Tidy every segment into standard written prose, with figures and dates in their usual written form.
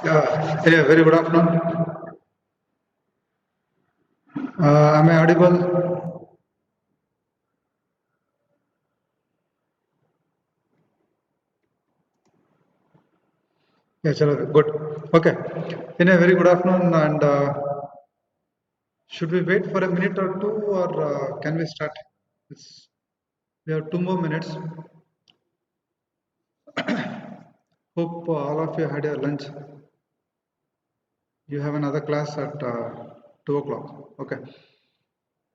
Yeah, very good afternoon. Am I audible? Yeah, chalo, good. Okay. In a very good afternoon, and should we wait for a minute or two, or can we start? It's, we have 2 more minutes. Hope all of you had your lunch. You have another class at 2 o'clock. Okay.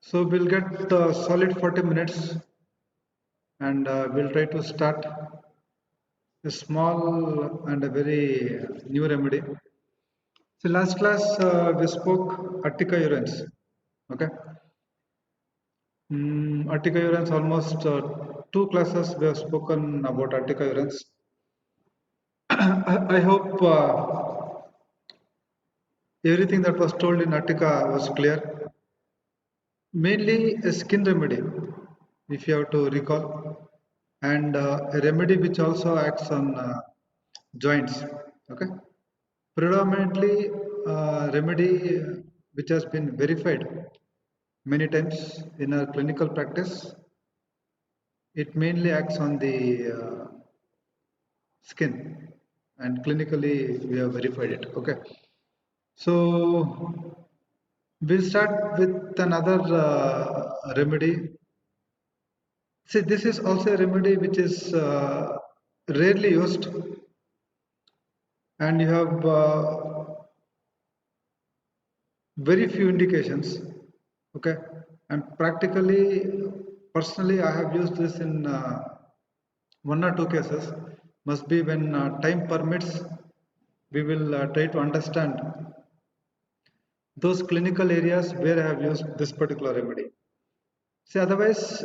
So we'll get solid 40 minutes, and we'll try to start a small and a very new remedy. So last class we spoke Attica urens. Okay. Attica urens, almost two classes we have spoken about Attica urens. I hope everything that was told in Attica was clear. Mainly a skin remedy, if you have to recall, and a remedy which also acts on joints. Okay. Predominantly remedy which has been verified many times in our clinical practice. It mainly acts on the skin, and clinically we have verified it. Okay, so we'll start with another remedy. See, this is also a remedy which is rarely used, and you have very few indications. Okay, and practically, personally, I have used this in one or two cases. Must be when time permits, we will try to understand those clinical areas where I have used this particular remedy. See, otherwise,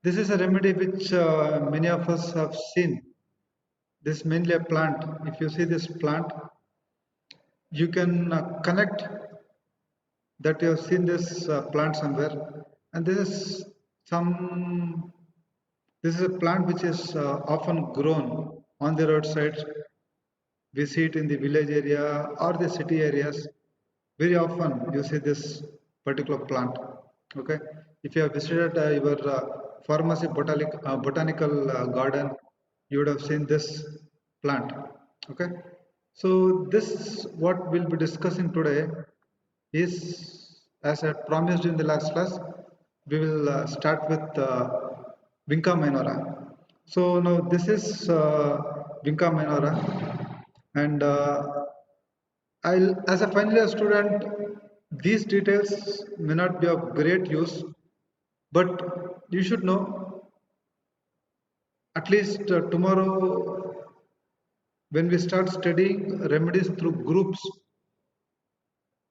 this is a remedy which many of us have seen. This is mainly a plant. If you see this plant, you can connect that you have seen this plant somewhere, and this is some. This is a plant which is often grown on the roadside. We see it in the village area or the city areas. Very often you see this particular plant. Okay, if you have visited your pharmacy botanical garden, you would have seen this plant. Okay, so this what we'll be discussing today is, as I promised in the last class, we will start with Vinca minora. So now this is Vinca minora, and as a final year student, these details may not be of great use, but you should know at least tomorrow when we start studying remedies through groups,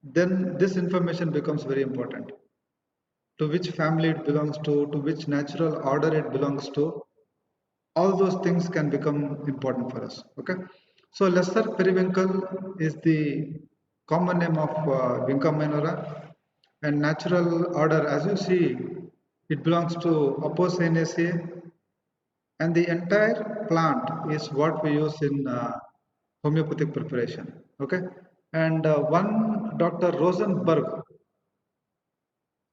then this information becomes very important. To which family it belongs to which natural order it belongs to, all those things can become important for us. Okay, so lesser periwinkle is the common name of Vinca minora, and natural order, as you see, it belongs to Apocynaceae, and the entire plant is what we use in homeopathic preparation. Okay, and one Dr. Rosenberg,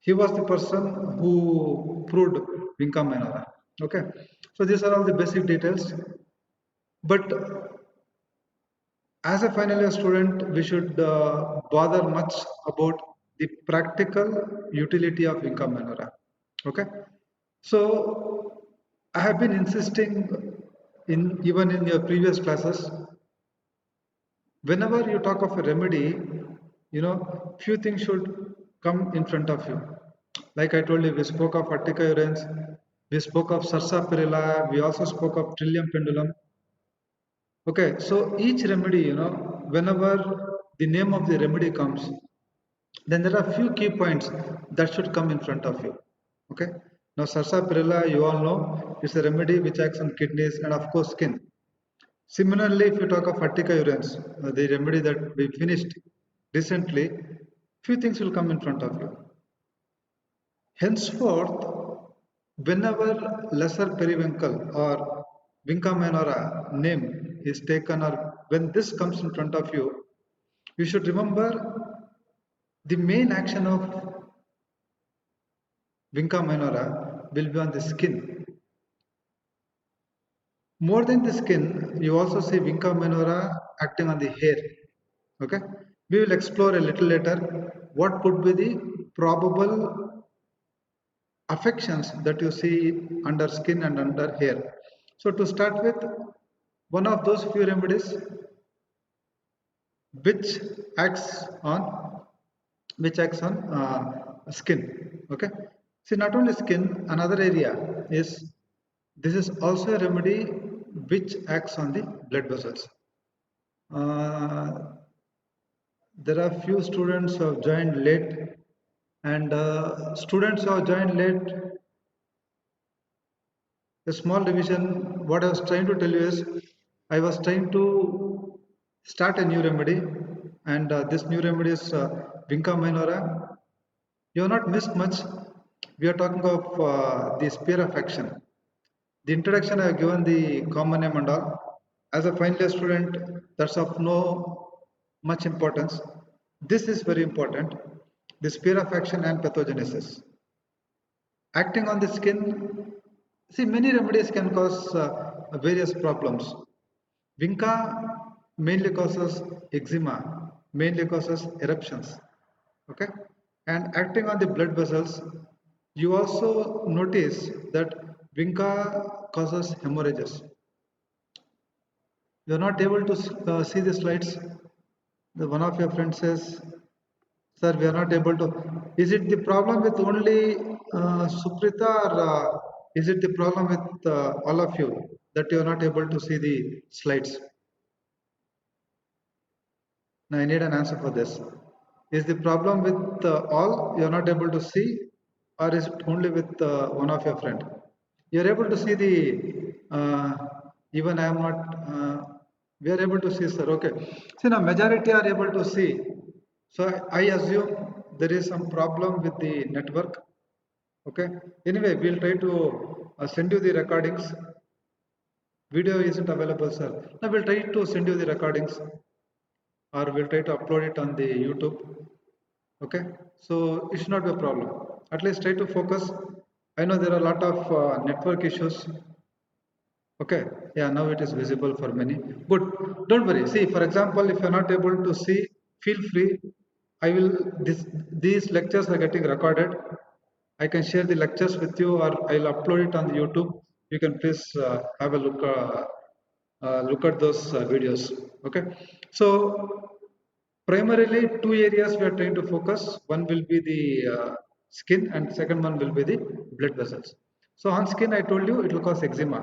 he was the person who proved Vinca minora. Okay, so these are all the basic details. But as a final year student, we should bother much about the practical utility of Vinca minora. Okay, so I have been insisting in even in your previous classes, whenever you talk of a remedy, few things should come in front of you. Like I told you, we spoke of Attica urens, we spoke of Sarsaparilla, we also spoke of Trillium pendulum. Okay, so each remedy, whenever the name of the remedy comes, then there are few key points that should come in front of you. Okay, now Sarsaparilla, you all know, it's a remedy which acts on kidneys and of course skin. Similarly, if you talk of Attica urens, the remedy that we finished recently, few things will come in front of you. Henceforth, whenever lesser periwinkle or Vinca minora name is taken, or when this comes in front of you, you should remember the main action of Vinca minora will be on the skin. More than the skin, you also see Vinca minora acting on the hair. Okay, we will explore a little later what could be the probable affections that you see under skin and under hair. So to start with, one of those few remedies which acts on skin. Okay, see, not only skin, another area is, this is also a remedy which acts on the blood vessels. uh, there are few students who have joined late, and students who have joined late, a small revision. What I was trying to tell you is, I was trying to start a new remedy, and this new remedy is Vinca minora. You have not missed much. We are talking of the sphere of action. The introduction I have given the common name and all. As a final year student, that's of no much importance. This is very important. The sphere of action and pathogenesis. Acting on the skin, see, many remedies can cause various problems. Vinca mainly causes eczema, mainly causes eruptions. Okay, and acting on the blood vessels, you also notice that Vinca causes hemorrhages. You are not able to see the slides. One of your friends says, "Sir, we are not able to." Is it the problem with only Suprita, or is it the problem with all of you that you are not able to see the slides? Now I need an answer for this. Is the problem with all you are not able to see, or is it only with one of your friend? You are able to see the. Even I am not. We are able to see, sir. Okay. See, now majority are able to see. So I assume there is some problem with the network. Okay. Anyway, we'll try to send you the recordings. Video isn't available, sir. Now we'll try to send you the recordings, or we'll try to upload it on the YouTube. Okay, so it should not be a problem. At least try to focus. I know there are a lot of network issues. Okay, yeah, now it is visible for many. Good, don't worry. See, for example, if you're not able to see, feel free. I will, these lectures are getting recorded. I can share the lectures with you, or I'll upload it on the YouTube. You can please have a look at those videos. Okay, so primarily two areas we are trying to focus. One will be the skin, and second one will be the blood vessels. So on skin, I told you it will cause eczema,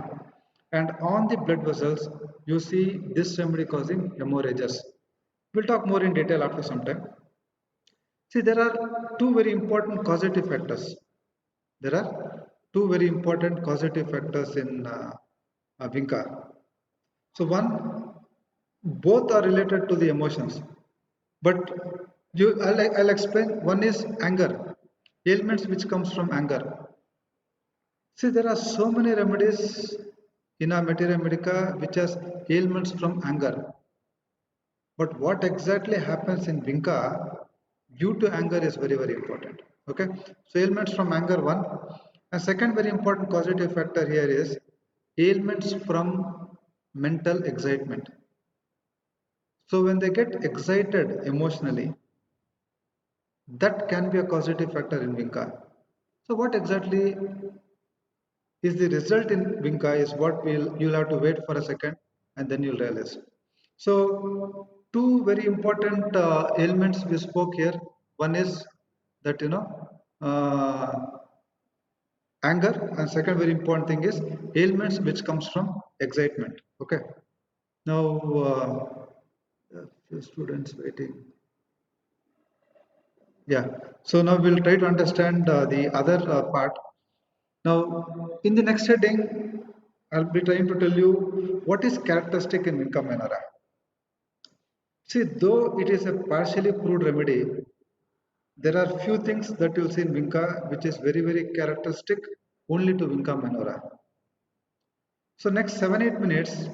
and on the blood vessels you see this remedy causing hemorrhages. We'll talk more in detail after some time. See, there are two very important causative factors. There are two very important causative factors in Vinca. So one, both are related to the emotions, but I'll explain. One is anger, ailments which comes from anger. See, there are so many remedies in our materia medica which has ailments from anger, but what exactly happens in Vinca due to anger is very, very important. Okay, so ailments from anger, one. And second very important causative factor here is ailments from mental excitement. So when they get excited emotionally, that can be a causative factor in Vinca. So what exactly is the result in Vinca is what you'll have to wait for a second, and then you'll realize. So two very important ailments we spoke here. One is that, uh, anger, and second very important thing is ailments which comes from excitement. Okay. Now, a few students waiting. Yeah. So now we'll try to understand the other part. Now, in the next heading, I'll be trying to tell you what is characteristic in Vinca minora. See, though it is a partially proved remedy, there are few things that you'll see in Vinca which is very, very characteristic only to Vinca minora. So next 7-8 minutes,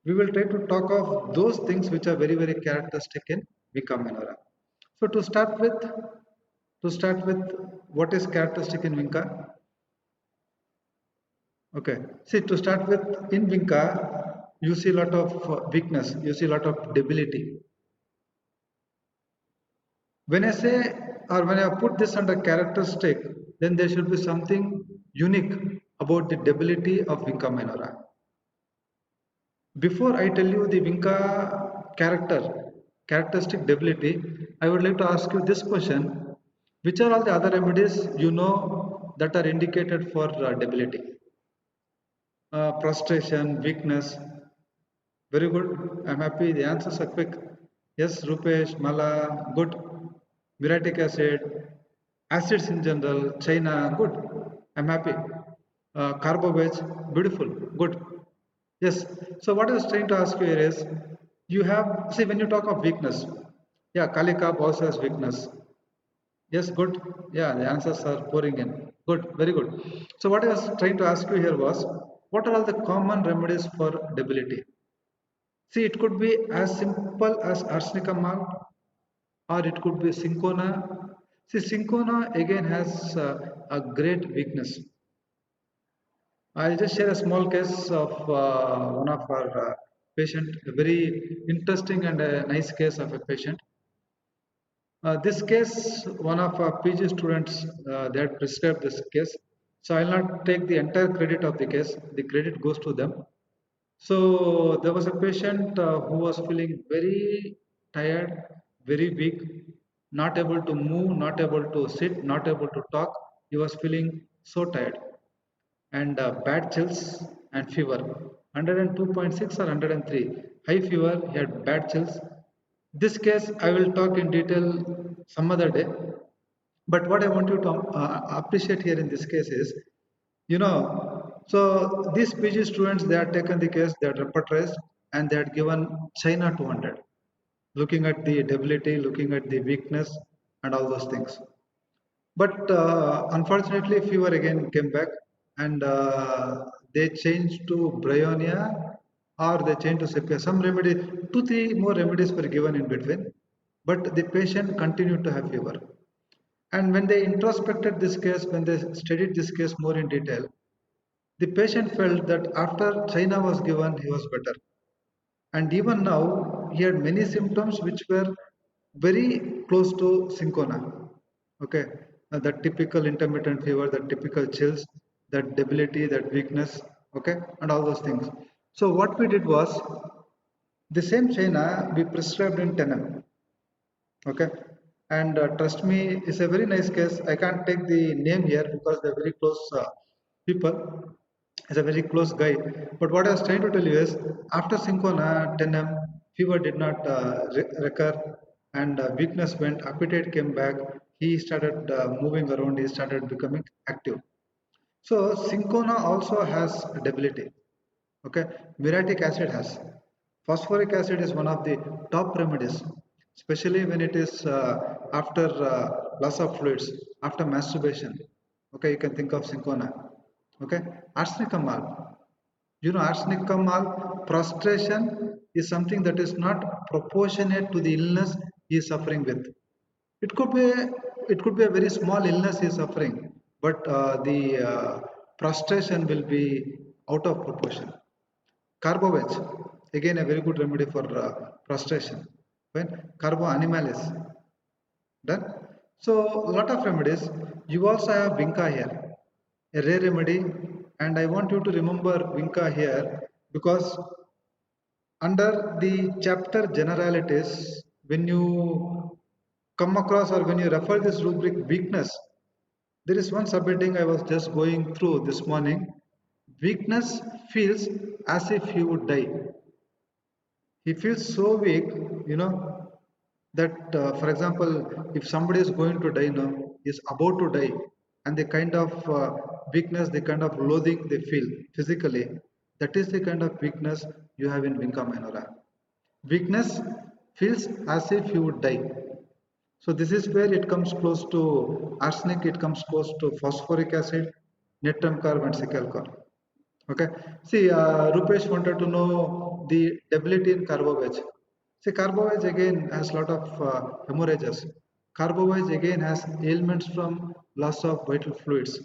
We will try to talk of those things which are very, very characteristic in Vinca minora. So to start with, what is characteristic in Vinca? Okay. See, to start with, in Vinca, you see a lot of weakness, you see a lot of debility. When I say, or when I put this under characteristic, then there should be something unique about the debility of Vinca minora. Before I tell you the Vinca characteristic debility, I would like to ask you this question. Which are all the other remedies you know that are indicated for debility? Prostration, weakness. Very good. I'm happy. The answers are quick. Yes, Rupesh, Mala, good. Muriatic acid, acids in general, China, good. I'm happy. Carbohydrates, beautiful, good. Yes. So what I was trying to ask you here is, you have, see, when you talk of weakness, yeah, Kali carb also has weakness. Yes, good. Yeah, the answers are pouring in. Good, very good. So what I was trying to ask you here was, what are all the common remedies for debility? See, it could be as simple as arsenicum malt, or it could be cinchona. See, cinchona again has a great weakness. I'll just share a small case of one of our patient, a very interesting and a nice case of a patient. This case, one of our PG students they had prescribed this case. So I'll not take the entire credit of the case. The credit goes to them. So there was a patient who was feeling very tired, very weak, not able to move, not able to sit, not able to talk. He was feeling so tired and bad chills and fever. 102.6 or 103. High fever, he had bad chills. This case I will talk in detail some other day. But what I want you to appreciate here in this case is, so these PG students, they had taken the case, they had repertorized, and they had given China 200, looking at the debility, looking at the weakness, and all those things. But unfortunately, fever again came back, and they changed to Bryonia, or they changed to Sepia. Some remedy, two, three more remedies were given in between, but the patient continued to have fever. And when they introspected this case, when they studied this case more in detail, the patient felt that after China was given, he was better. And even now, he had many symptoms which were very close to Syncona. Okay, that typical intermittent fever, that typical chills, that debility, that weakness, okay, and all those things. So what we did was, the same China we prescribed in Tenem, okay, and trust me, it's a very nice case. I can't take the name here because they're very close people. It's a very close guy. But what I was trying to tell you is, after Syncona 10M, fever did not recur, and weakness went, appetite came back. He started moving around, he started becoming active. So, Syncona also has debility. Okay, muriatic acid has. Phosphoric acid is one of the top remedies, especially when it is after loss of fluids, after masturbation. Okay, you can think of Syncona. Okay, arsenicum malt. Arsenicum malt prostration is something that is not proportionate to the illness he is suffering with. It could be a very small illness he is suffering, but the prostration will be out of proportion. Carbovetch, again a very good remedy for prostration. When Carbo animalis, done. So a lot of remedies. You also have Vinca here, a rare remedy, and I want you to remember Vinca here because under the chapter generalities, when you come across or when you refer this rubric weakness, there is one subheading I was just going through this morning. Weakness feels as if he would die. He feels so weak, you know, that for example, if somebody is going to die now, is about to die, and the kind of weakness, the kind of loathing they feel physically, that is the kind of weakness you have in Vinca minora. Weakness feels as if you would die. So this is where it comes close to arsenic, it comes close to phosphoric acid, natrium carb and sicalcol. Okay. See, Rupesh wanted to know the debility in carbo-veg. See, carbo-veg again has a lot of hemorrhages. Carbo-veg again has ailments from loss of vital fluids.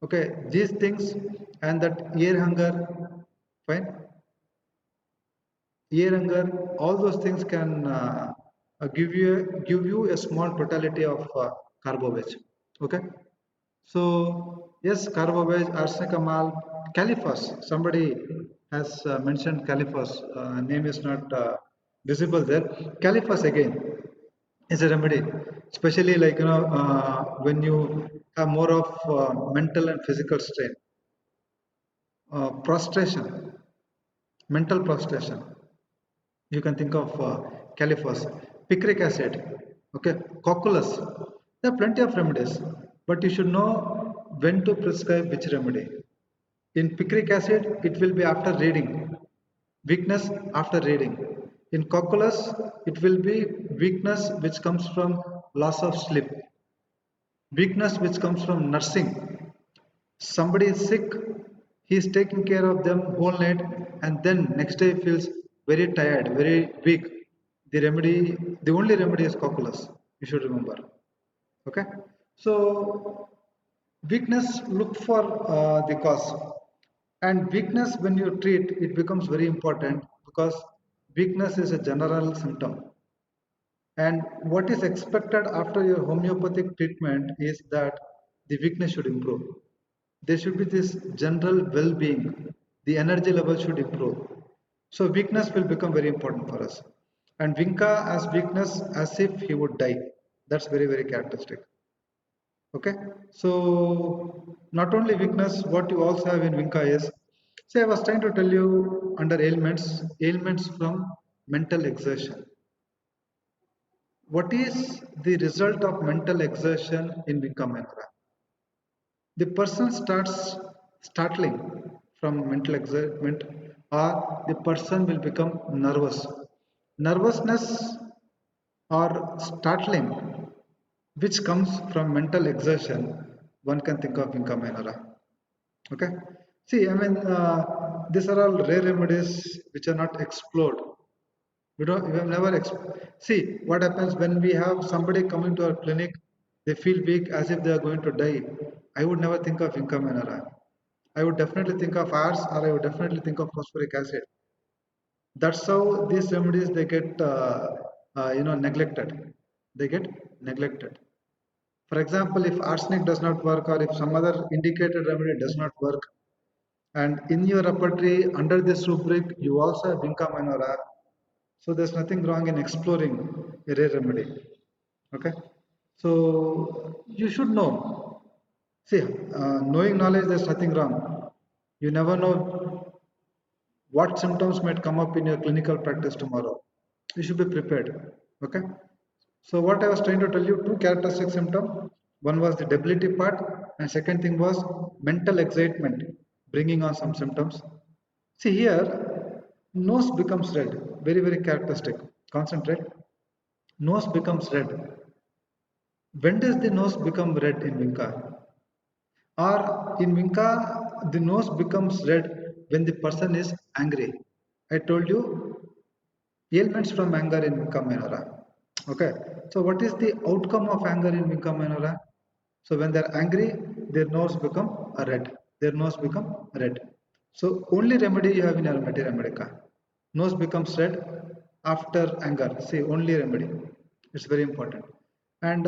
Okay, these things and that ear hunger, fine. Ear hunger, all those things can give you a small totality of carbo-veg. Okay. So yes, carbo-veg, arsenic amal, caliphos. Somebody has mentioned caliphos. Name is not visible there. Caliphos again is a remedy, especially like when you have more of mental and physical strain, prostration, mental prostration. You can think of caliphos, picric acid, okay, cocculus. There are plenty of remedies, but you should know when to prescribe which remedy. In picric acid, it will be after reading, weakness after reading. In cocculus, it will be weakness which comes from loss of sleep, weakness which comes from nursing. Somebody is sick, he is taking care of them whole night, and then next day feels very tired, very weak. The only remedy is cocculus, you should remember. Okay, so weakness, look for the cause. And weakness, when you treat, it becomes very important because weakness is a general symptom. And what is expected after your homeopathic treatment is that the weakness should improve. There should be this general well-being. The energy level should improve. So weakness will become very important for us. And Vinca as weakness as if he would die. That's very, very characteristic. Okay. So not only weakness, what you also have in Vinca is, say I was trying to tell you under ailments from mental exertion. What is the result of mental exertion in Vinca? The person starts startling from mental excitement, or the person will become nervous. Nervousness or startling, which comes from mental exertion, one can think of Vinca minora. Okay. See, I mean, these are all rare remedies which are not explored. We have never see what happens when we have somebody coming to our clinic. They feel weak as if they are going to die. I would never think of Inca minora. I would definitely think of ars, or I would definitely think of phosphoric acid. That's how these remedies they get neglected. They get neglected. For example, if arsenic does not work, or if some other indicated remedy does not work, and in your repertory under this rubric you also have Vinca minora, so there's nothing wrong in exploring a rare remedy. Okay. So you should know. See, knowing knowledge, there's nothing wrong. You never know what symptoms might come up in your clinical practice tomorrow. You should be prepared. Okay. So what I was trying to tell you, two characteristic symptoms. One was the debility part, and second thing was mental excitement, bringing on some symptoms. See here, nose becomes red, very, very characteristic. Concentrate. Nose becomes red. When does the nose become red in Vinca? Or in Vinca, the nose becomes red when the person is angry. I told you ailments from anger in Vinca minora. Okay, so what is the outcome of anger in Vinca minora? So when they're angry, their nose become red. Their nose become red. So only remedy you have in your materia medica. Nose becomes red after anger. See, only remedy. It's very important. And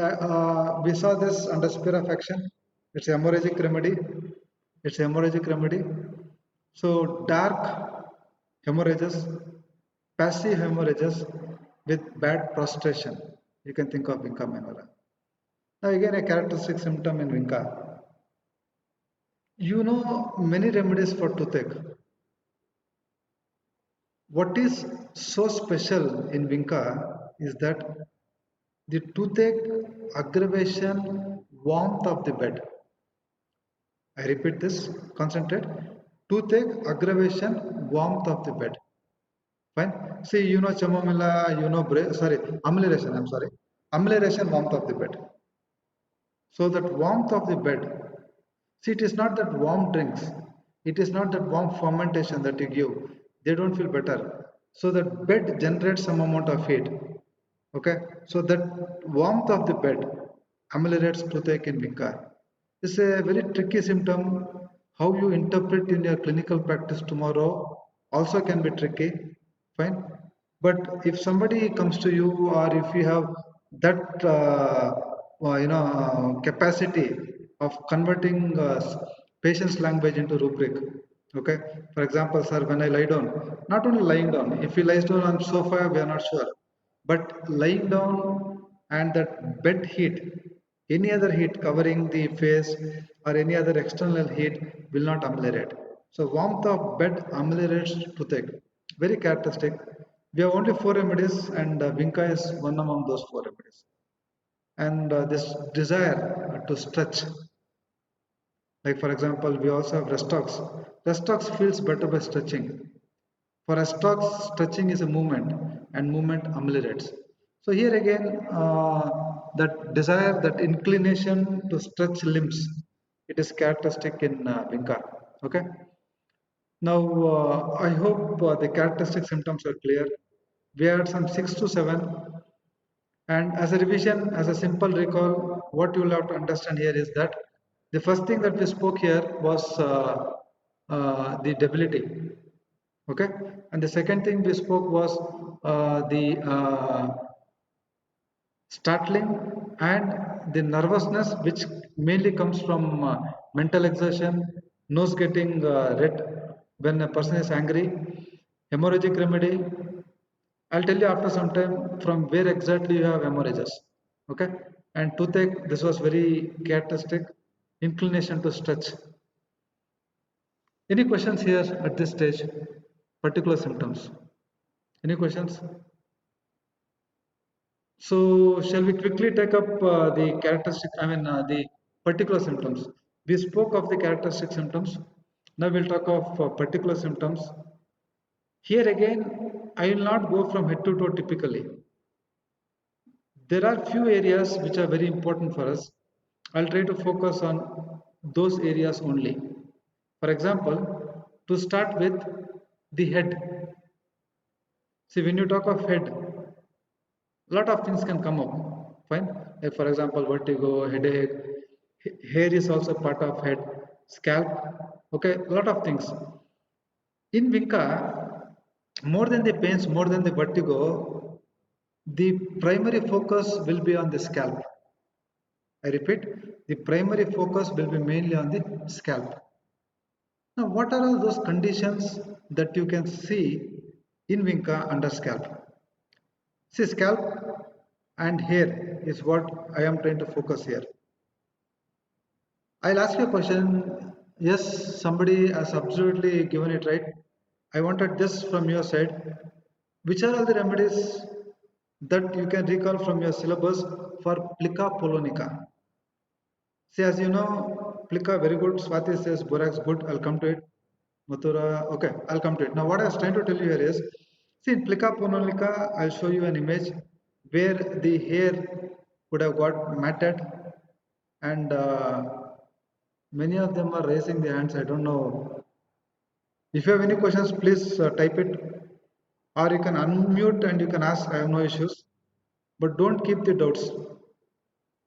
we saw this under spear of action. It's a hemorrhagic remedy. It's a hemorrhagic remedy. So dark hemorrhages, passive hemorrhages with bad prostration. You can think of Vinca minora. Now again a characteristic symptom in Vinca. You know many remedies for toothache. What is so special in Vinca is that the toothache aggravation warmth of the bed. I repeat this, concentrate. Toothache aggravation warmth of the bed. Fine. See, you know chamomilla, you know, amelioration, I'm sorry. Amelioration warmth of the bed. So that warmth of the bed, see, it is not that warm drinks. It is not that warm fermentation that you give. They don't feel better. So that bed generates some amount of heat. Okay, so that warmth of the bed ameliorates toothache in vinca. It's a very tricky symptom. How you interpret in your clinical practice tomorrow also can be tricky. Fine, but if somebody comes to you, or if you have that capacity of converting patient's language into rubric. Okay, for example, sir, when I lie down, not only lying down, if he lies down on sofa, we are not sure, but lying down and that bed heat, any other heat covering the face or any other external heat will not ameliorate. So warmth of bed ameliorates toothache. Very characteristic. We have only four remedies, and vinca is one among those four remedies. And this desire to stretch, like for example, we also have restox. Restox feels better by stretching. For restox, stretching is a movement, and movement ameliorates. So here again, that desire, that inclination to stretch limbs, it is characteristic in vinca. Okay, now I hope the characteristic symptoms are clear. We had some 6 to 7. And as a revision, as a simple recall, what you will have to understand here is that the first thing that we spoke here was the debility. Okay, and the second thing we spoke was the startling and the nervousness, which mainly comes from mental exertion, nose getting red when a person is angry, hemorrhagic remedy. I'll tell you after some time from where exactly you have hemorrhages. Okay, and toothache, this was very characteristic. Inclination to stretch. Any questions here at this stage? Particular symptoms. Any questions? So, shall we quickly take up the characteristic, the particular symptoms? We spoke of the characteristic symptoms. Now we'll talk of particular symptoms. Here again, I will not go from head to toe typically. There are few areas which are very important for us. I'll try to focus on those areas only. For example, to start with the head. See, when you talk of head, a lot of things can come up. Fine, like for example, vertigo, headache, hair is also part of head, scalp. Okay, a lot of things in vinca. More than the pains, more than the vertigo, the primary focus will be on the scalp. I repeat, the primary focus will be mainly on the scalp. Now what are all those conditions that you can see in vinca under scalp? See, scalp and hair is what I am trying to focus here. I'll ask you a question. Yes, somebody has absolutely given it right. I wanted this from your side. Which are all the remedies that you can recall from your syllabus for plica polonica? See, as you know, plica very good. Swati says borax good. I'll come to it. Mathura, okay, I'll come to it. Now, what I was trying to tell you here is, see, in plica polonica, I'll show you an image where the hair would have got matted, and many of them are raising their hands. I don't know. If you have any questions, please type it, or you can unmute and you can ask. I have no issues, but don't keep the doubts.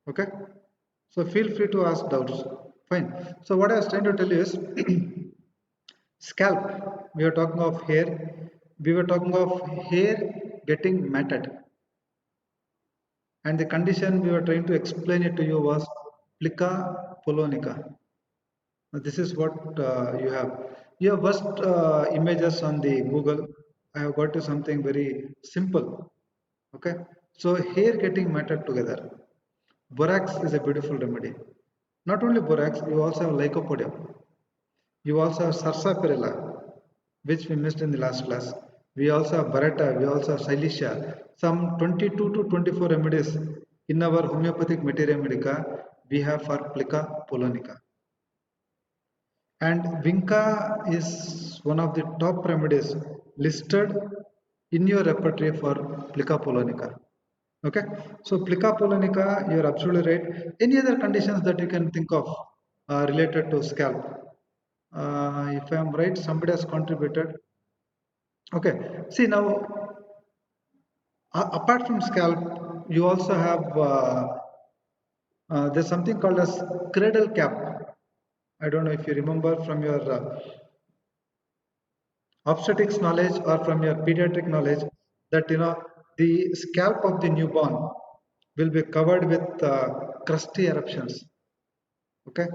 Okay, so feel free to ask doubts. Fine. So what I was trying to tell you is scalp. We are talking of hair. We were talking of hair getting matted, and the condition we were trying to explain it to you was plica polonica. Now, this is what you have. You have first images on the Google. I have got you something very simple. Okay, so hair getting matted together. Borax is a beautiful remedy. Not only borax, you also have lycopodium. You also have sarsaparilla, which we missed in the last class. We also have barata, we also have silesia. Some 22 to 24 remedies in our homeopathic materia medica we have for plica polonica. And vinca is one of the top remedies listed in your repertoire for plica polonica. Okay, so plica polonica, you're absolutely right. Any other conditions that you can think of related to scalp? If I am right, somebody has contributed. Okay, see now, apart from scalp, you also have there's something called as cradle cap. I don't know if you remember from your obstetrics knowledge or from your pediatric knowledge that the scalp of the newborn will be covered with crusty eruptions. Okay,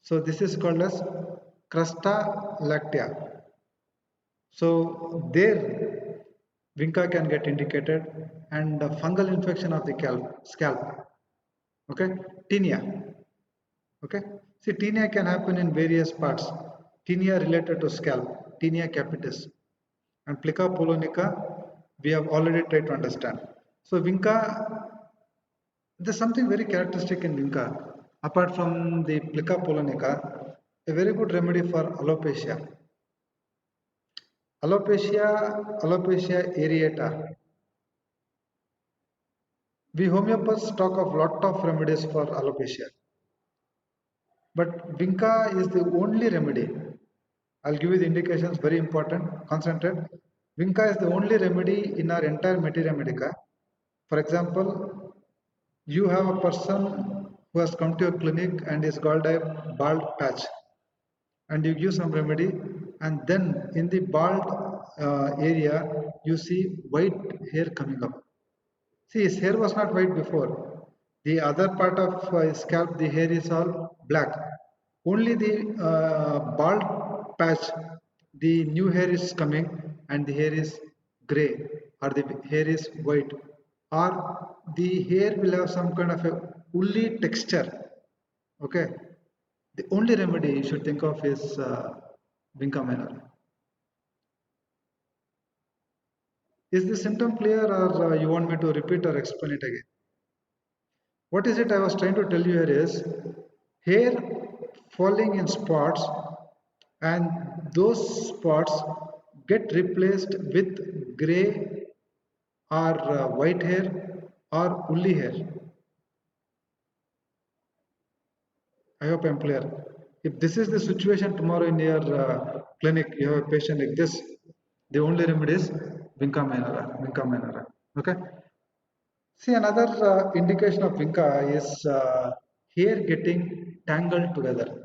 so this is called as crusta lactea. So there vinca can get indicated, and fungal infection of the scalp. Okay, tinea. Okay, see, tinea can happen in various parts. Tinea related to scalp, tinea capitis, and plica polonica we have already tried to understand. So vinca, there's something very characteristic in vinca. Apart from the plica polonica, a very good remedy for alopecia. Alopecia areata. We homeopaths talk of lot of remedies for alopecia, but vinca is the only remedy. I'll give you the indications, very important, concentrate. Vinca is the only remedy in our entire materia medica. For example, you have a person who has come to your clinic and is got a bald patch, and you give some remedy, and then in the bald area you see white hair coming up. See, his hair was not white before. The other part of his scalp, the hair is all black. Only the bald patch, the new hair is coming, and the hair is gray, or the hair is white, or the hair will have some kind of a woolly texture. Okay, the only remedy you should think of is vinca minor. Is the symptom clear, or you want me to repeat or explain it again? What is it I was trying to tell you here is hair falling in spots, and those spots get replaced with gray or white hair or woolly hair. I hope I'm clear. If this is the situation tomorrow in your clinic, you have a patient like this, the only remedy is vinca minora. Vinca minora. Okay. See, another indication of vinca is hair getting tangled together.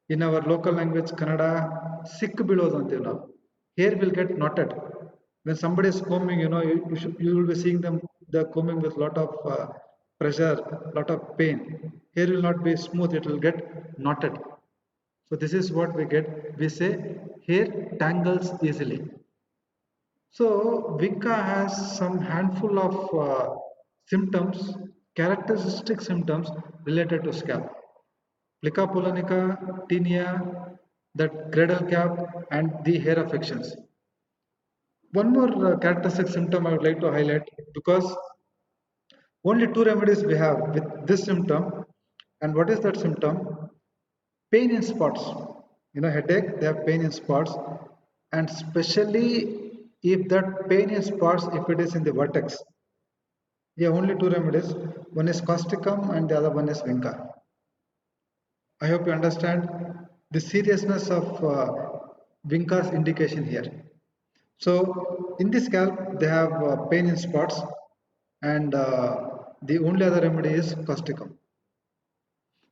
In our local language, Kannada, sikk bilodu antive now. Hair will get knotted. When somebody is combing, you will be seeing them, the combing with lot of pressure, lot of pain. Hair will not be smooth, it will get knotted. So this is what we get. We say hair tangles easily. So vinca has some handful of symptoms, characteristic symptoms related to scalp. Plica polonica, tinea, that cradle cap, and the hair affections. One more characteristic symptom I would like to highlight, because only two remedies we have with this symptom. And what is that symptom? Pain in spots. Headache, they have pain in spots, and especially if that pain in spots, if it is in the vertex. Yeah, only two remedies. One is causticum and the other one is vinca. I hope you understand the seriousness of vinca's indication here. So in the scalp, they have pain in spots, and the only other remedy is causticum.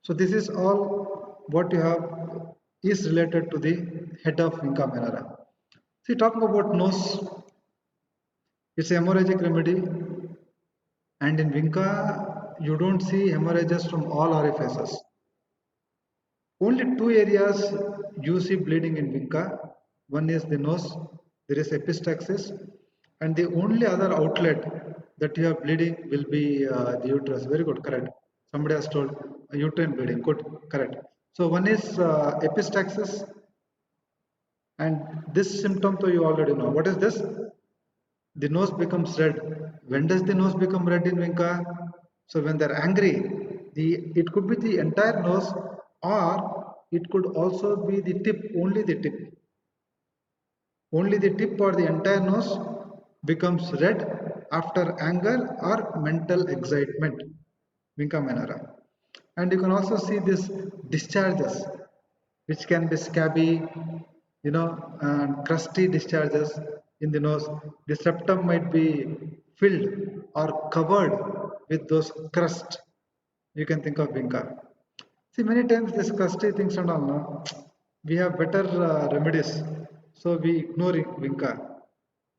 So this is all what you have is related to the head of vinca minora. See, talking about nose, it's a hemorrhagic remedy, and in vinca you don't see hemorrhages from all orifices. Only two areas you see bleeding in vinca. One is the nose, there is epistaxis, and the only other outlet that you have bleeding will be the uterus. Very good, correct. Somebody has told uterine bleeding. Good, correct. So one is epistaxis, and this symptom, though you already know. What is this? The nose becomes red. When does the nose become red in vinca? So when they're angry, it could be the entire nose, or it could also be the tip, only the tip. Only the tip or the entire nose becomes red after anger or mental excitement. Vinca minora. And you can also see this discharges. which can be scabby, and crusty discharges in the nose. The septum might be filled or covered with those crust. You can think of vinca. See, many times these crusty things and all, no, we have better remedies, so we ignore vinca.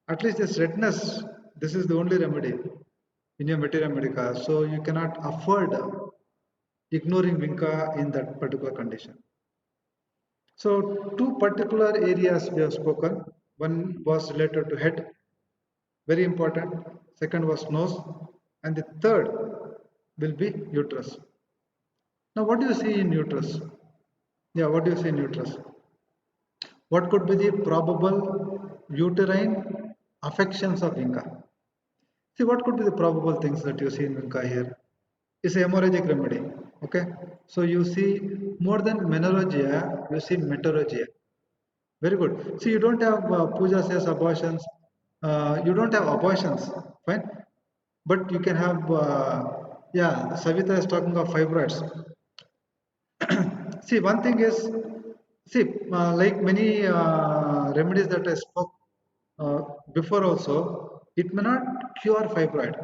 At least this redness, this is the only remedy in your materia medica. So you cannot afford ignoring vinca in that particular condition. So two particular areas we have spoken. One was related to head, very important. Second was nose, and the third will be uterus. Now, what do you see in uterus? Yeah, what do you see in uterus? What could be the probable uterine affections of Vinca? See, what could be the probable things that you see in Vinca here? It's a hemorrhagic remedy. Okay, so you see more than menorrhagia, you see metorrhagia. Very good. See, you don't have puja says abortions. You don't have abortions, fine. But you can have, yeah, Savita is talking of fibroids. See, one thing is, see, like many remedies that I spoke uh, before also, it may not cure fibroid,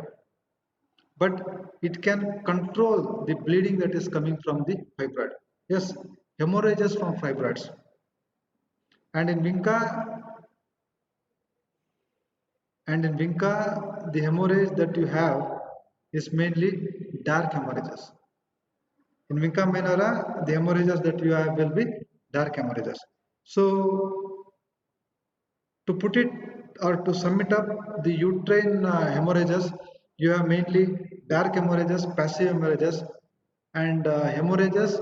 but it can control the bleeding that is coming from the fibroid. Yes, hemorrhages from fibroids. And in Vinca, the hemorrhage that you have is mainly dark hemorrhages. In Vinca minora, the hemorrhages that you have will be dark hemorrhages. So, to put it or to sum it up, the uterine hemorrhages, you have mainly dark hemorrhages, passive hemorrhages, and hemorrhages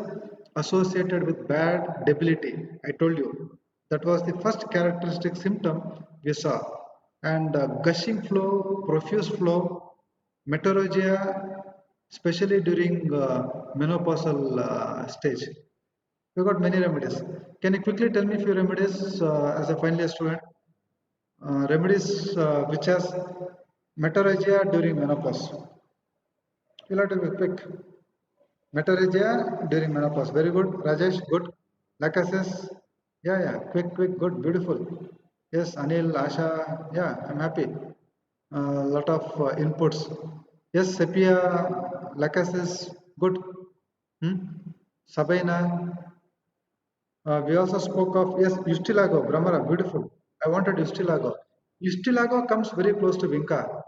associated with bad debility. I told you that was the first characteristic symptom we saw. And gushing flow, profuse flow, meteorrhagia, especially during menopausal stage. We got many remedies. Can you quickly tell me a few remedies as a final year student? Remedies which has meteorrhagia during menopause. You'll have to be quick. Meteorrhagia during menopause. Very good. Rajesh, good. Lacasis. Yeah, yeah. Quick, quick, good, beautiful. Yes, Anil, Asha. Yeah, I'm happy. Lot of inputs. Yes, Sepia, Lacasis, good. Hmm? Sabina. We also spoke of, yes, Ustilago, Brahmara, beautiful. I wanted Ustilago. Ustilago comes very close to Vinca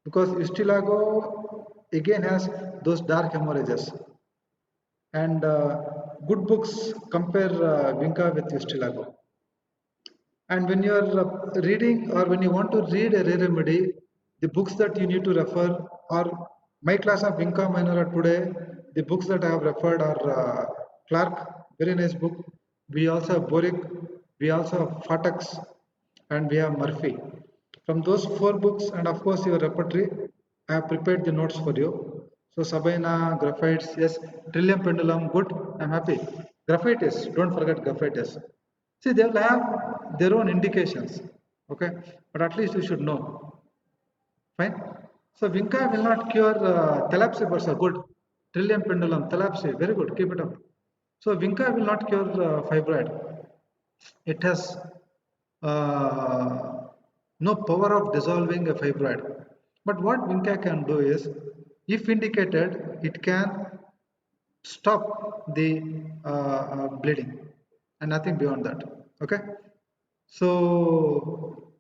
because Ustilago again has those dark hemorrhages. And good books compare Vinca with Ustilago. And when you are reading or when you want to read a rare remedy, the books that you need to refer are my class of Vinca Minora today. The books that I have referred are Clark, very nice book. We also have Boric, we also have Fatax, and we have Murphy. From those four books, and of course your repertory, I have prepared the notes for you. So Sabina, graphites, yes, Trillium pendulum, good. I'm happy. Graphites, don't forget graphites. See, they will have their own indications, okay, but at least you should know. Fine. So Vinca will not cure thalassemia bursa. Good. Trillium pendulum, thalassemia. Very good. Keep it up. So Vinca will not cure fibroid. It has uh, no power of dissolving a fibroid. But what Vinca can do is, if indicated, it can stop the bleeding and nothing beyond that. Okay. So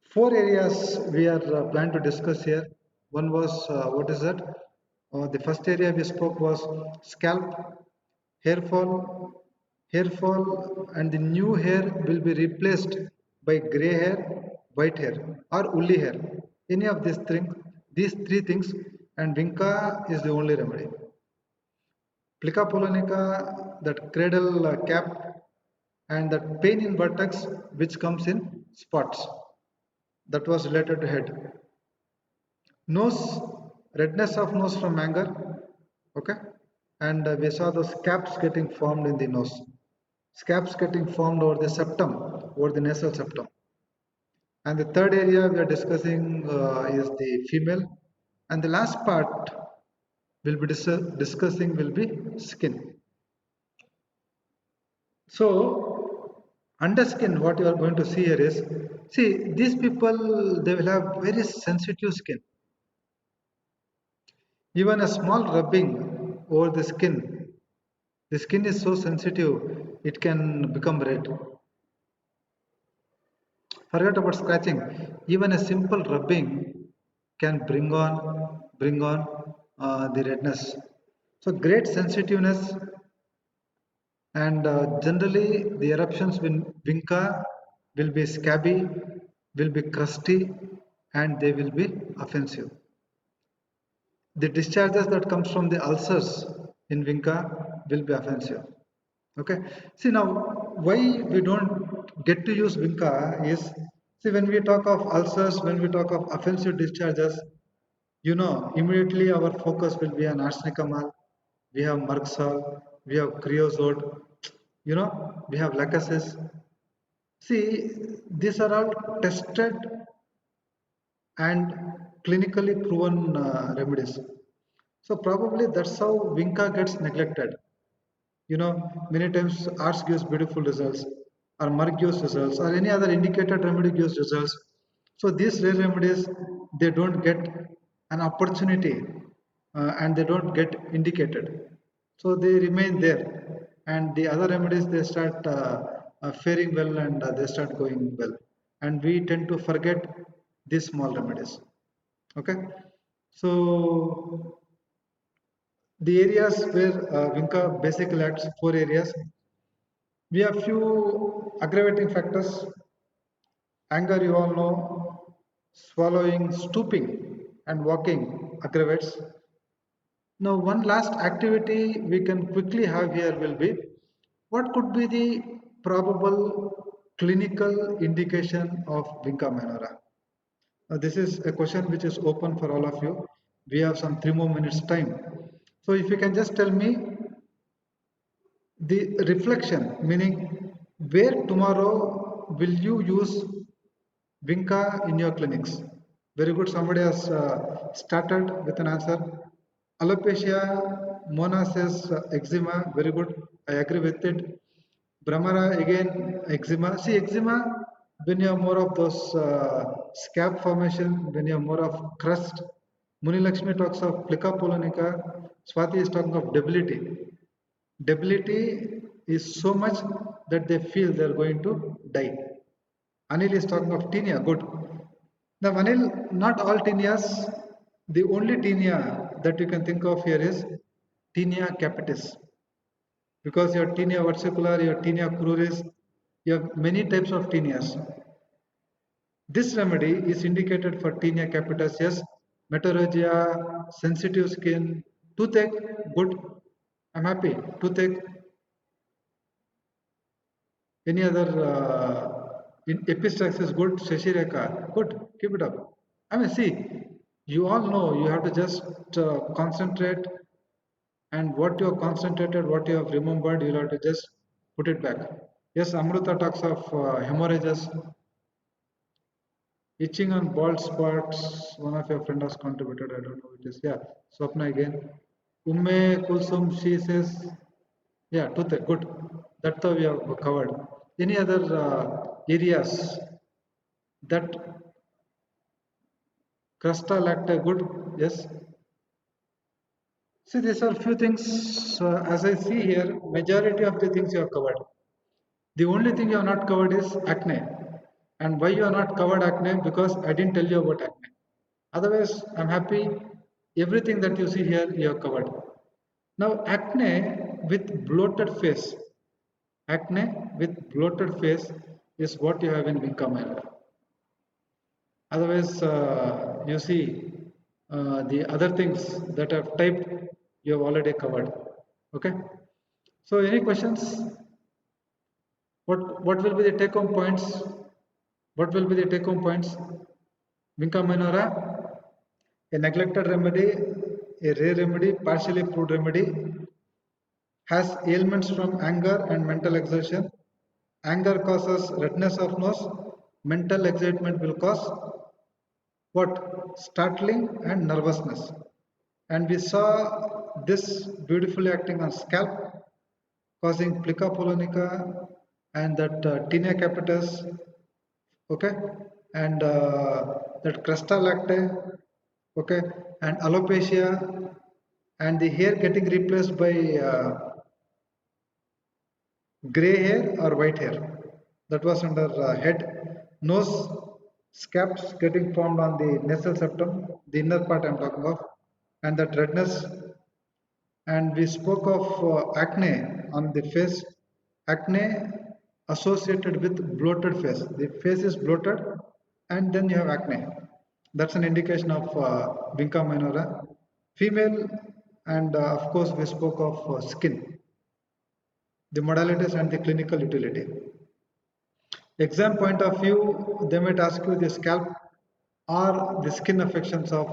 four areas we are planning to discuss here. One was what is that? The first area we spoke was scalp, hair fall, and the new hair will be replaced by gray hair, white hair, or woolly hair. Any of these three things, and Vinca is the only remedy. Plica polonica, that cradle cap, and that pain in buttocks, which comes in spots. That was related to head. Nose, redness of nose from anger, okay, and we saw those scabs getting formed in the nose, scabs getting formed over the septum, over the nasal septum. And the third area we are discussing is the female, and the last part we'll be discussing will be skin. So under skin, what you are going to see here is, see, these people, they will have very sensitive skin. Even a small rubbing over the skin is so sensitive, it can become red. Forget about scratching. Even a simple rubbing can bring on the redness. So great sensitiveness, and generally the eruptions in vinca will be scabby, will be crusty, and they will be offensive. The discharges that comes from the ulcers in vinca will be offensive. Okay. See now, why we don't get to use vinca is, see, when we talk of ulcers, when we talk of offensive discharges, immediately our focus will be on arsenicamal, we have Merxol, we have creosote, we have lacasis. See, these are all tested and clinically proven remedies. So probably that's how vinca gets neglected. Many times arts gives beautiful results, or Merck gives results, or any other indicated remedy gives results. So these rare remedies, they don't get an opportunity, and they don't get indicated. So they remain there, and the other remedies, they start faring well, and they start going well. And we tend to forget these small remedies. Okay, so the areas where Vinca basically acts, four areas. We have few aggravating factors. Anger, you all know, swallowing, stooping, and walking aggravates. Now, one last activity we can quickly have here will be, what could be the probable clinical indication of Vinca minora? Now, this is a question which is open for all of you. We have some 3 more minutes time. So, if you can just tell me the reflection, meaning where tomorrow will you use Vinca in your clinics? Very good. Somebody has started with an answer. Alopecia, Mona says eczema. Very good. I agree with it. Brahmara again, eczema. See, eczema, when you have more of those scab formation, when you have more of crust. Muni Lakshmi talks of plica polonica. Swati is talking of debility. Debility is so much that they feel they are going to die. Anil is talking of tinea. Good. Now, Anil, not all tenias. The only tinea that you can think of here is tinea capitis, because your tinea versicolor, your tinea cruris, you have many types of tenias. This remedy is indicated for tinea capitis, yes, metorrhagia, sensitive skin, toothache, good. I'm happy. Toothache, any other in epistaxis, good. Shashireka, good. Keep it up. I mean, see, you all know you have to just concentrate, and what you have concentrated, what you have remembered, you'll have to just put it back. Yes, Amruta talks of hemorrhages, itching on bald spots. One of your friends has contributed. I don't know what it is. Yeah, Swapna again. Umme Kulsum, she says, yeah, toothache, good. That's how we have covered. Any other areas that Crasta lacta, good? Yes. See, these are few things. As I see here, majority of the things you have covered. The only thing you have not covered is acne. And why you have not covered acne? Because I didn't tell you about acne. Otherwise, I'm happy. Everything that you see here, you have covered. Now, acne with bloated face. Acne with bloated face is what you have in Vinca minor. Otherwise, you see the other things that I've typed, you have already covered. Okay. So, any questions? What will be the take home points? What will be the take home points? Vinca minora, a neglected remedy, a rare remedy, partially proved remedy, has ailments from anger and mental exertion. Anger causes redness of nose. Mental excitement will cause what? Startling and nervousness. And we saw this beautifully acting on scalp, causing plica polonica and that tinea capitis, okay, and that cresta lactea, okay, and alopecia, and the hair getting replaced by gray hair or white hair. That was under head. Nose scabs getting formed on the nasal septum, the inner part I'm talking of, and that redness. And we spoke of acne on the face. Acne associated with bloated face. The face is bloated and then you have acne. That's an indication of vinca minora. Female, and of course we spoke of skin, the modalities and the clinical utility. Exam point of view, they might ask you the scalp or the skin affections of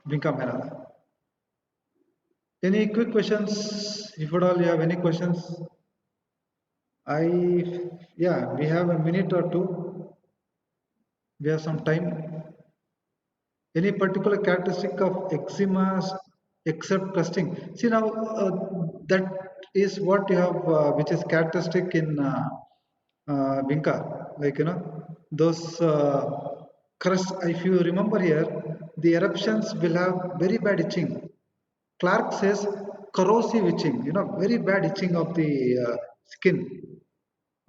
vinca minora. Any quick questions? If at all you have any questions, yeah, we have a minute or two. We have some time. Any particular characteristic of eczema except crusting? See now, that is what you have, which is characteristic in vinca. Like those crust. If you remember here, the eruptions will have very bad itching. Clark says corrosive itching, very bad itching of the skin.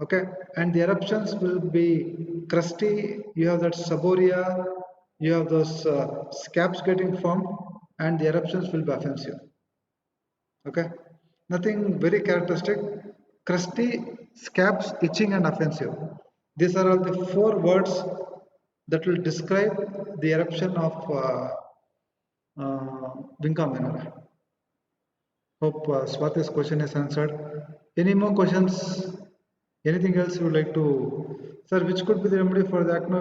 Okay, and the eruptions will be crusty. You have that seborrhea, you have those scabs getting formed, and the eruptions will be offensive. Okay, nothing very characteristic. Crusty, scabs, itching, and offensive. These are all the four words that will describe the eruption of vinca minora. Hope Swati's question is answered. Any more questions? Anything else you would like to, sir? Which could be the remedy for the acne?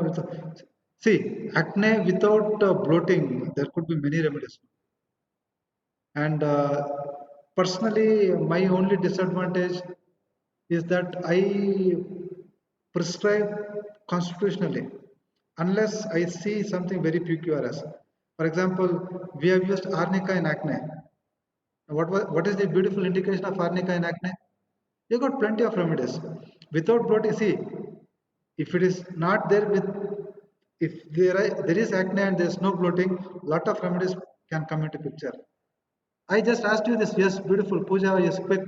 See, acne without bloating, there could be many remedies. And personally, my only disadvantage is that I prescribe constitutionally unless I see something very peculiar. For example, we have used arnica in acne. What is the beautiful indication of arnica in acne? You got plenty of remedies. Without bloating, see, if it is not there with, if there is acne and there is no bloating, lot of remedies can come into picture. I just asked you this, yes, beautiful, Puja is quick,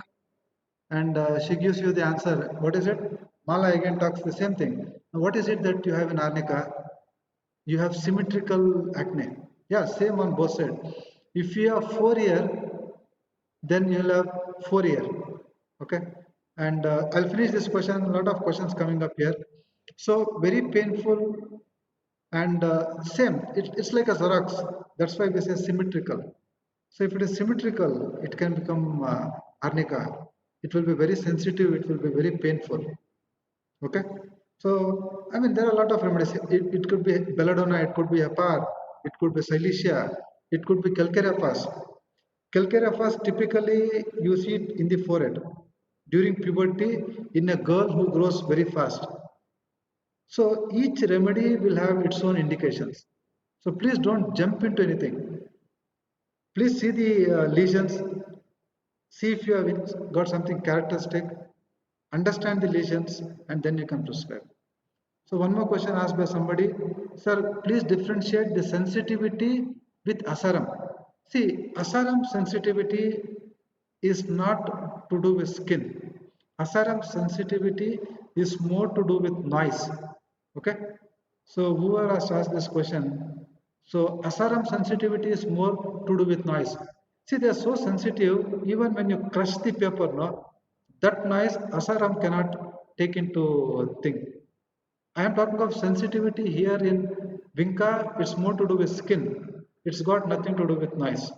and she gives you the answer. What is it? Mala again talks the same thing. Now, what is it that you have in arnica? You have symmetrical acne. Yeah, same on both sides. If you have 4 year, then you'll have 4 year. Okay, and I'll finish this question. A lot of questions coming up here. So very painful and same. It's like a Xerox. That's why we say symmetrical. So if it is symmetrical, it can become arnica. It will be very sensitive. It will be very painful. Okay. So I mean, there are a lot of remedies. It could be belladonna. It could be apar. It could be silicea. It could be calcarea fas. Calcarea fas typically you see it in the forehead during puberty in a girl who grows very fast. So each remedy will have its own indications. So please don't jump into anything. Please see the lesions, see if you have got something characteristic, understand the lesions, and then you can prescribe. So one more question asked by somebody, sir, please differentiate the sensitivity with asaram. See, asaram sensitivity is not to do with skin. Asaram sensitivity is more to do with noise. Okay. So whoever has asked this question, so asaram sensitivity is more to do with noise. See, they are so sensitive, even when you crush the paper, no, that noise asaram cannot take into thing. I am talking of sensitivity here in vinca, it's more to do with skin. It's got nothing to do with noise.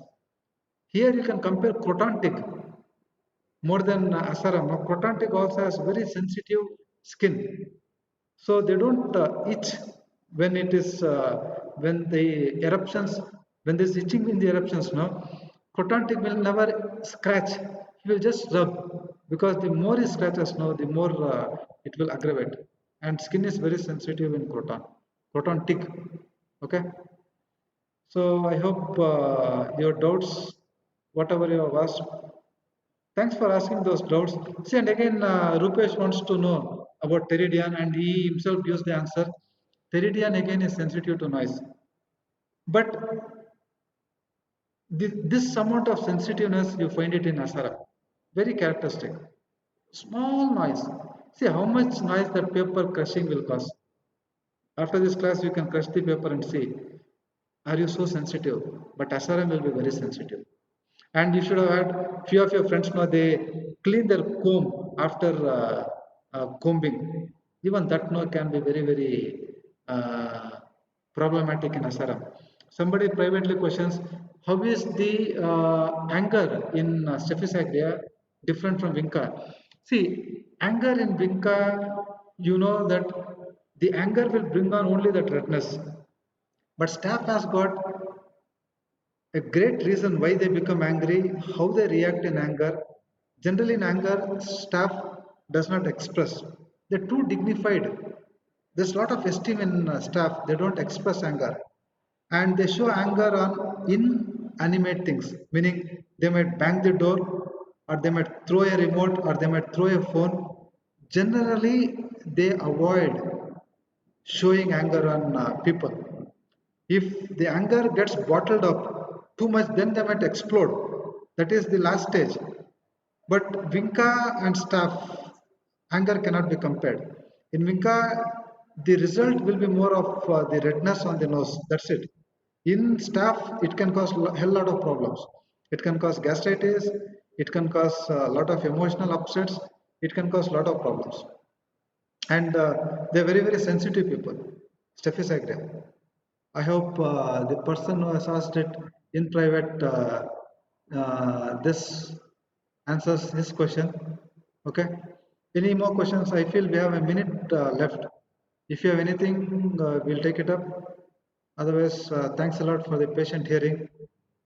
Here you can compare croton tick more than asaram. Now, croton tick also has very sensitive skin. So they don't itch when it is when the eruptions, when there is itching in the eruptions. No, croton tick will never scratch. He will just rub because the more he scratches, no, the more it will aggravate. And skin is very sensitive in croton tick. Okay. So I hope your doubts, whatever you have asked. Thanks for asking those doubts. See, and again, Rupesh wants to know about Teridian, and he himself gives the answer. Teridian again is sensitive to noise, but this amount of sensitiveness you find it in Asara, very characteristic. Small noise. See how much noise that paper crushing will cause. After this class, you can crush the paper and see, are you so sensitive? But SRM will be very sensitive. And you should have had few of your friends know they clean their comb after combing. Even that no can be very uh, problematic in SRM. Somebody privately questions, how is the anger in Staphylococcus aureus different from Vinca? See, anger in Vinca, you know that the anger will bring on only that redness. But staff has got a great reason why they become angry, how they react in anger. Generally, in anger, staff does not express. They're too dignified. There's a lot of esteem in staff. They don't express anger, and they show anger on inanimate things, meaning they might bang the door, or they might throw a remote, or they might throw a phone. Generally, they avoid showing anger on people. If the anger gets bottled up too much, then they might explode. That is the last stage. But Vinca and staff, anger cannot be compared. In Vinca, the result will be more of the redness on the nose. That's it. In staff, it can cause a hell lot of problems. It can cause gastritis. It can cause a lot of emotional upsets. It can cause a lot of problems. And they're very sensitive people. Steph agrees. I hope the person who has asked it in private this answers his question. Okay. Any more questions? I feel we have a minute left. If you have anything, we'll take it up. Otherwise, thanks a lot for the patient hearing.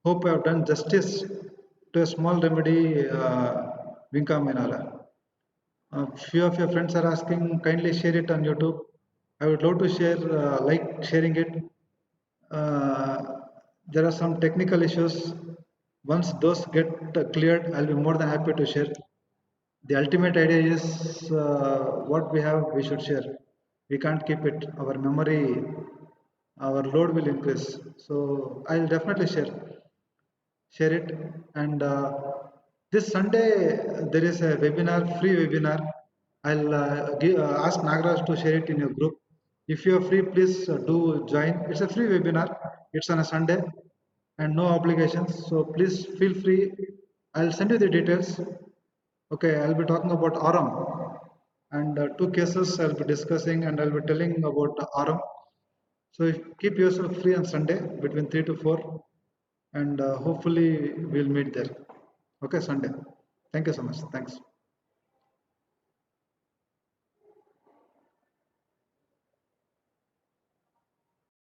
Hope I have done justice to a small remedy, Vinca Minala. Few of your friends are asking, kindly share it on YouTube. I would love to share, like sharing it. Uh, there are some technical issues. Once those get cleared, I'll be more than happy to share. The ultimate idea is what we have, we should share. We can't keep it. Our memory, our load will increase. So I'll definitely share it. And this Sunday there is a webinar, free webinar. I'll ask Nagaraj to share it in your group. If you are free, please do join. It's a free webinar. It's on a Sunday and no obligations. So please feel free. I'll send you the details. Okay, I'll be talking about ARM and two cases I'll be discussing, and I'll be telling about ARM. So keep yourself free on Sunday between 3 to 4, and hopefully we'll meet there. Okay, Sunday. Thank you so much. Thanks.